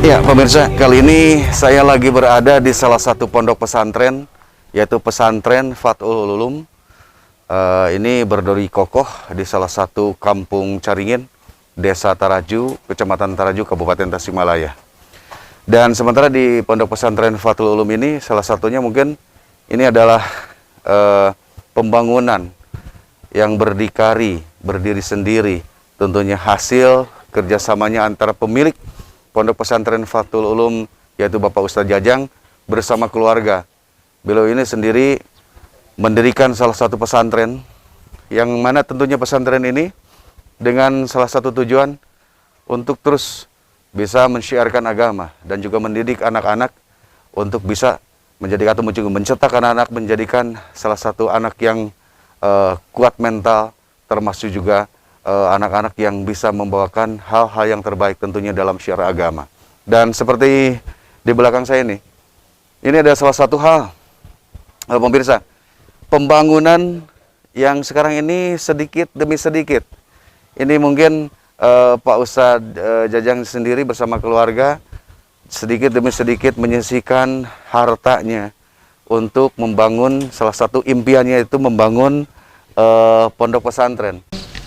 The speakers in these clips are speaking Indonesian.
Ya, pemirsa, kali ini saya lagi berada di salah satu pondok pesantren, yaitu pesantren Fathul Ulum. Ini berdiri kokoh di salah satu kampung Caringin, Desa Taraju, Kecamatan Taraju, Kabupaten Tasikmalaya. Dan sementara di pondok pesantren Fathul Ulum ini, salah satunya mungkin ini adalah pembangunan yang berdiri sendiri, tentunya hasil kerjasamanya antara pemilik Pondok Pesantren Fathul Ulum, yaitu Bapak Ustadz Jajang bersama keluarga. Beliau ini sendiri mendirikan salah satu pesantren, yang mana tentunya pesantren ini dengan salah satu tujuan untuk terus bisa mensyiarkan agama dan juga mendidik anak-anak untuk bisa menjadi atau mencetak anak-anak menjadikan salah satu anak yang kuat mental, termasuk juga anak-anak yang bisa membawakan hal-hal yang terbaik tentunya dalam syiar agama. Dan seperti di belakang saya ini ada salah satu hal, pemirsa, pembangunan yang sekarang ini sedikit demi sedikit. Ini mungkin Pak Ustadz Jajang sendiri bersama keluarga sedikit demi sedikit menyisihkan hartanya untuk membangun salah satu impiannya, itu membangun pondok pesantren.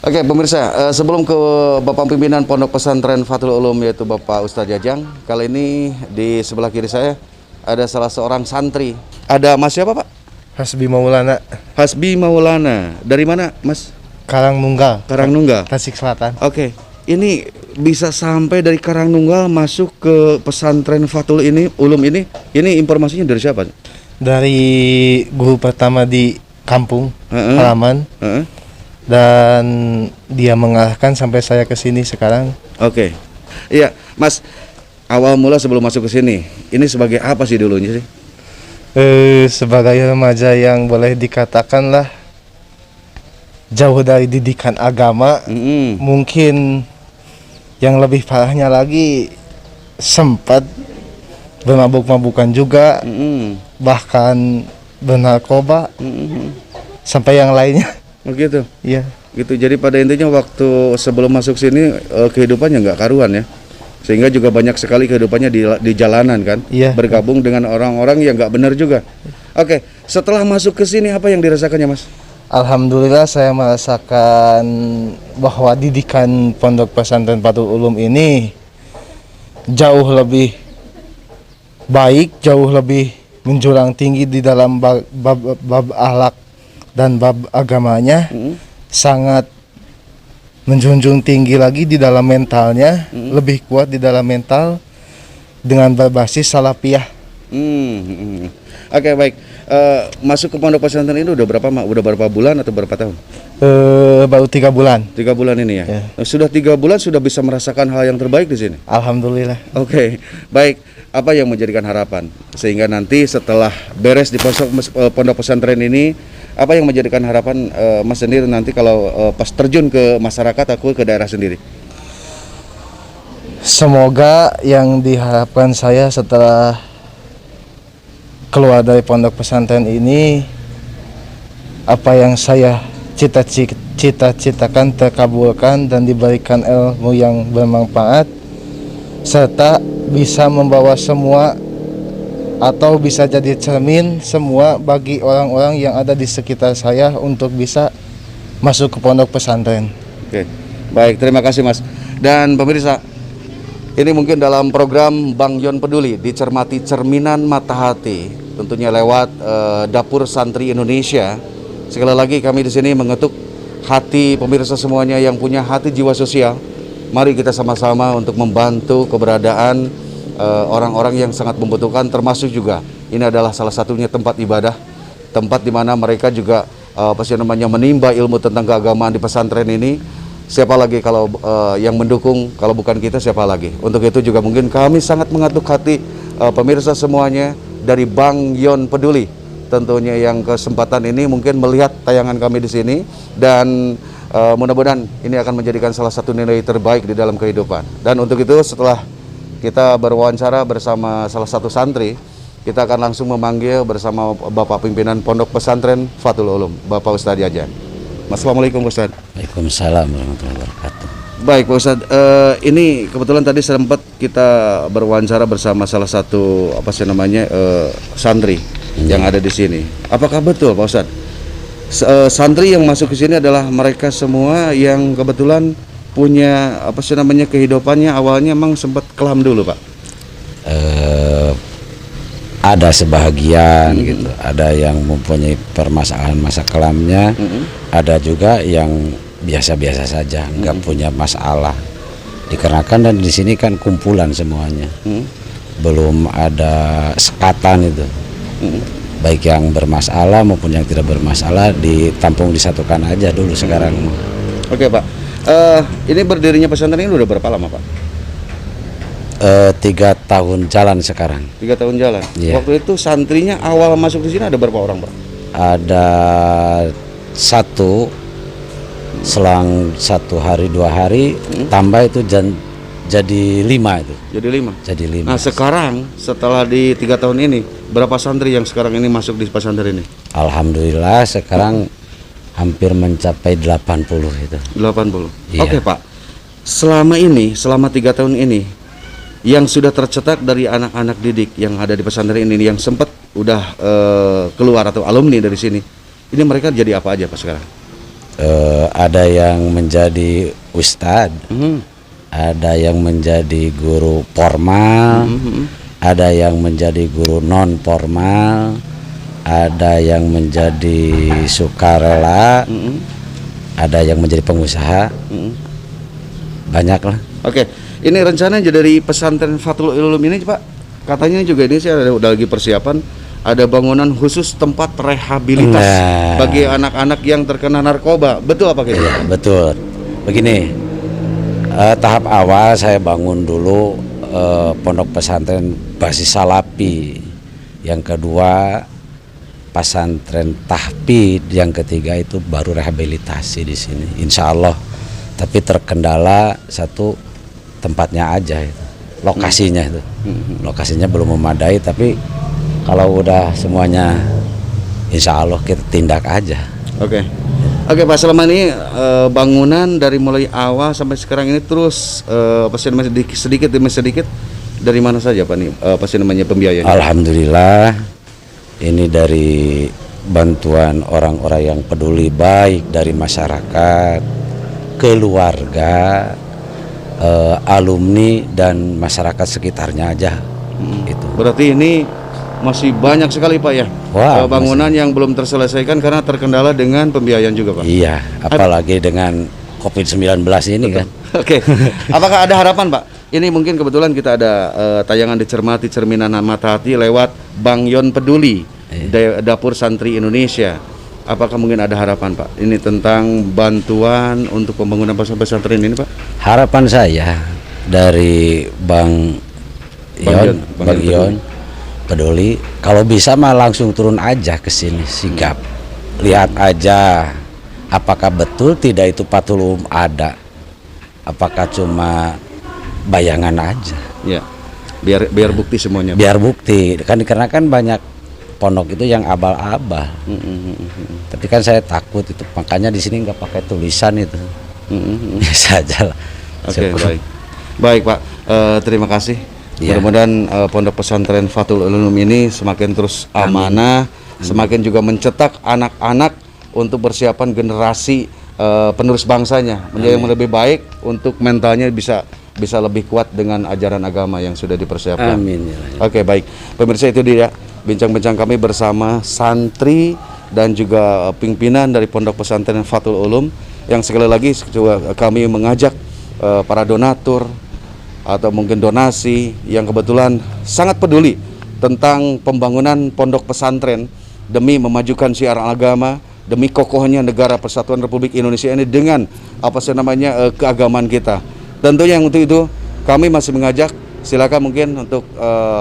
Oke, pemirsa, sebelum ke Bapak Pimpinan Pondok Pesantren Fathul Ulum, yaitu Bapak Ustadz Jajang, kali ini di sebelah kiri saya ada salah seorang santri. Ada Mas siapa, Pak? Hasbi Maulana. Hasbi Maulana. Dari mana, Mas? Karangnunggal. Karangnunggal. Tasik Selatan. Oke, ini bisa sampai dari Karangnunggal masuk ke pesantren Fathul Ulum ini informasinya dari siapa? Dari guru pertama di kampung halaman. Dan dia mengarahkan sampai saya ke sini sekarang. Oke. Iya, Mas. Awal mula sebelum masuk ke sini, ini sebagai apa sih dulunya sih? Sebagai remaja yang boleh dikatakan lah jauh dari didikan agama. Mungkin yang lebih parahnya lagi sempat bermabuk-mabukan juga, bahkan bernarkoba, sampai yang lainnya. Oh gitu? Iya. Gitu, jadi pada intinya waktu sebelum masuk sini kehidupannya nggak karuan ya? Sehingga juga banyak sekali kehidupannya di jalanan kan? Iya. Bergabung dengan orang-orang yang nggak benar juga. Oke, setelah masuk ke sini apa yang dirasakannya, Mas? Alhamdulillah saya merasakan bahwa didikan Pondok Pesantren Fathul Ulum ini jauh lebih baik, jauh lebih menjulang tinggi di dalam bab akhlak dan bab agamanya. Sangat menjunjung tinggi lagi di dalam mentalnya, lebih kuat di dalam mental dengan berbasis salafiyah. Oke, baik. Masuk ke pondok pesantren ini udah berapa bulan atau berapa tahun? Baru 3 bulan. 3 bulan ini ya? Ya. Sudah 3 bulan sudah bisa merasakan hal yang terbaik di sini? Alhamdulillah. Oke, baik. Apa yang menjadikan harapan sehingga nanti setelah beres di pondok pesantren ini, apa yang menjadikan harapan Mas sendiri nanti kalau pas terjun ke masyarakat atau ke daerah sendiri? Semoga yang diharapkan saya setelah keluar dari pondok pesantren ini, apa yang saya cita-citakan terkabulkan dan diberikan ilmu yang bermanfaat, serta bisa membawa semua atau bisa jadi cermin semua bagi orang-orang yang ada di sekitar saya untuk bisa masuk ke pondok pesantren. Oke, baik, terima kasih Mas. Dan pemirsa, ini mungkin dalam program Bang Yon Peduli, dicermati cerminan mata hati, tentunya lewat Dapur Santri Indonesia. Sekali lagi kami di sini mengetuk hati pemirsa semuanya yang punya hati jiwa sosial. Mari kita sama-sama untuk membantu keberadaan orang-orang yang sangat membutuhkan, termasuk juga ini adalah salah satunya tempat ibadah, tempat di mana mereka juga menimba ilmu tentang keagamaan di pesantren ini. Siapa lagi kalau yang mendukung, kalau bukan kita siapa lagi? Untuk itu juga mungkin kami sangat mengetuk hati pemirsa semuanya dari Bang Yon Peduli, tentunya yang kesempatan ini mungkin melihat tayangan kami di sini, dan mudah-mudahan ini akan menjadikan salah satu nilai terbaik di dalam kehidupan. Dan untuk itu setelah kita berwawancara bersama salah satu santri, kita akan langsung memanggil bersama Bapak Pimpinan Pondok Pesantren Fathul Ulum, Bapak Ustadz Jajang. Assalamualaikum Ustadz. Waalaikumsalam warahmatullahi wabarakatuh. Baik Pak Ustadz, ini kebetulan tadi sempat kita berwawancara bersama salah satu santri yang ada di sini. Apakah betul Pak Ustadz? Santri yang masuk ke sini adalah mereka semua yang kebetulan punya kehidupannya awalnya emang sempat kelam dulu Pak? Ada sebahagian gitu, ada yang mempunyai permasalahan masa kelamnya, ada juga yang biasa-biasa saja, nggak punya masalah. Dikarenakan dan di sini kan kumpulan semuanya, belum ada sekatan itu, baik yang bermasalah maupun yang tidak bermasalah ditampung disatukan aja dulu sekarang. Oke Pak, ini berdirinya pesantren ini udah berapa lama Pak? 3 tahun jalan sekarang. 3 tahun jalan. Iya. Waktu itu santrinya awal masuk di sini ada berapa orang Pak? Ada 1, selang 1 hari 2 hari tambah itu jadi 5 itu. Jadi 5. 5. Nah sekarang setelah di 3 tahun ini berapa santri yang sekarang ini masuk di pesantren ini? Alhamdulillah sekarang hampir mencapai 80 itu. 80. Iya. Oke Pak. Selama 3 tahun ini yang sudah tercetak dari anak-anak didik yang ada di pesantren ini yang sempat udah keluar atau alumni dari sini, ini mereka jadi apa aja Pak sekarang? Ada yang menjadi ustadz, ada yang menjadi guru formal, ada yang menjadi guru non formal, ada yang menjadi sukarela, ada yang menjadi pengusaha, banyak lah. Oke, ini rencananya dari pesantren Fathul Ulum ini Pak, katanya juga ini sih udah lagi persiapan ada bangunan khusus tempat rehabilitas bagi anak-anak yang terkena narkoba. Betul apa kayak gitu? Iya, betul. Begini, tahap awal saya bangun dulu pondok pesantren basis salafi. Yang kedua pesantren tahfidz, yang ketiga itu baru rehabilitasi di sini. Insya Allah. Tapi terkendala satu tempatnya aja itu, lokasinya itu. Lokasinya belum memadai, tapi kalau udah semuanya insya Allah kita tindak aja. Oke Pak, selama ini bangunan dari mulai awal sampai sekarang ini terus sedikit demi sedikit dari mana saja Pak nih pembiayaan? Alhamdulillah ini dari bantuan orang-orang yang peduli, baik dari masyarakat, keluarga, alumni dan masyarakat sekitarnya aja. Itu. Berarti ini masih banyak sekali Pak ya. Wah, bangunan yang belum terselesaikan karena terkendala dengan pembiayaan juga Pak. Iya, apalagi dengan COVID-19 ini. Betul. Kan. Oke. Apakah ada harapan Pak? Ini mungkin kebetulan kita ada tayangan dicermati cerminan mata hati lewat Bang Yon Peduli, Dapur Santri Indonesia. Apakah mungkin ada harapan Pak? Ini tentang bantuan untuk pembangunan pesantren ini Pak? Harapan saya dari Bang Yon Peduli, kalau bisa mah langsung turun aja ke sini, sigap, lihat aja apakah betul tidak itu Fathul Ulum ada, apakah cuma bayangan aja. Ya, biar bukti semuanya. Biar bukti, kan dikarenakan banyak pondok itu yang abal-abal. Tapi kan saya takut itu, makanya di sini nggak pakai tulisan itu. Biasa aja lah. Oke, baik Pak, terima kasih. Ya. Mudah-mudahan pondok pesantren Fathul Ulum ini semakin terus amanah, semakin juga mencetak anak-anak untuk persiapan generasi penerus bangsanya menjadi yang lebih baik, untuk mentalnya bisa lebih kuat dengan ajaran agama yang sudah dipersiapkan. Amin. Oke, baik. Pemirsa, itu dia bincang-bincang kami bersama santri dan juga pimpinan dari pondok pesantren Fathul Ulum yang sekali lagi kami mengajak para donatur atau mungkin donasi yang kebetulan sangat peduli tentang pembangunan pondok pesantren demi memajukan syiar agama, demi kokohnya negara Persatuan Republik Indonesia ini dengan keagamaan kita. Tentunya untuk itu kami masih mengajak, silakan mungkin untuk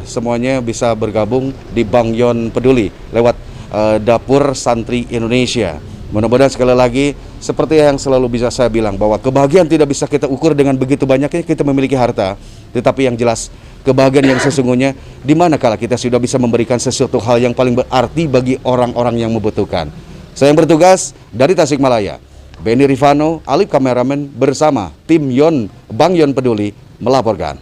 semuanya bisa bergabung di Bang Yon Peduli lewat Dapur Santri Indonesia. Mudah-mudahan sekali lagi seperti yang selalu bisa saya bilang, bahwa kebahagiaan tidak bisa kita ukur dengan begitu banyaknya kita memiliki harta, tetapi yang jelas kebahagiaan yang sesungguhnya di mana kala kita sudah bisa memberikan sesuatu hal yang paling berarti bagi orang-orang yang membutuhkan. Saya yang bertugas dari Tasikmalaya, Benny Rifano, Alif kameramen bersama tim Bang Yon Peduli melaporkan.